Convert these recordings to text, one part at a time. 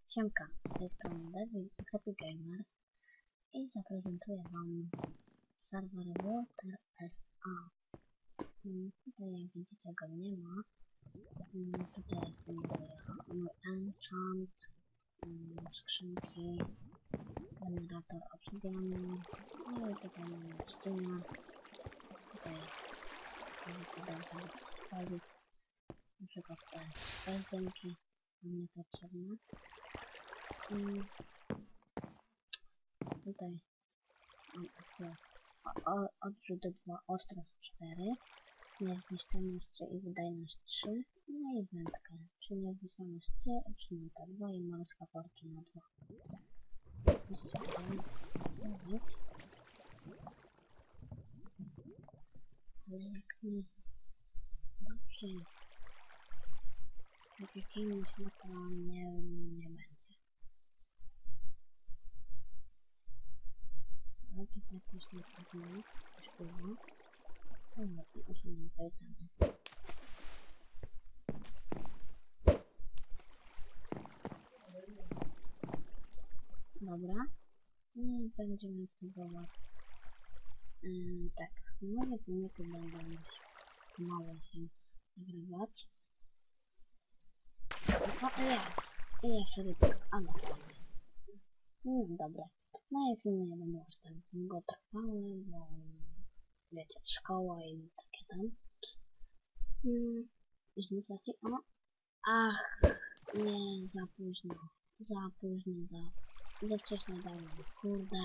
Siemka, z tej strony Happy Gamer i zaprezentuję wam serwer Water SA. Tutaj jak widzicie go nie ma. Tutaj jest mój enchant, skrzynki, generator obsydianu, no i tutaj mamy stunę. Tutaj podam sobie postawić, na przykład te bezdynki, nam niepotrzebne. Tutaj mam odrzut 2, ostrość 4, niezniszczalność 3 i wydajność 3, no i wędkę, czyli niezniszczalność 3, obsunięta 2 i morska fortuna 2. Ale jak nie dobrze, jak jakimiś, no to nie będzie. Ale tutaj też nie powinno, też było. No i usunięte itemy. Dobra. I będziemy próbować. Tak, moje filmiki będą mało się nagrywać. O, jest rybka, ale fajnie. Dobra. Moje filmy nie będą aż tak długo trwały, bo wiecie, szkoła i takie tam. I znów leci. O! Ach! Nie, za późno. Za wcześnie dałem. Kurde.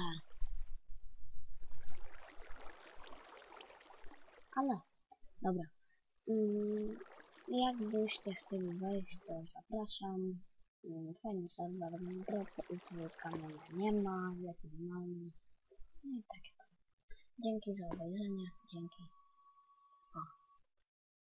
Ale, dobra. Jakbyście chcieli wejść, to zapraszam. Fajny serwer, drop z kamienia nie ma, jest normalny. No i takie to. Dzięki za obejrzenie, dzięki. O.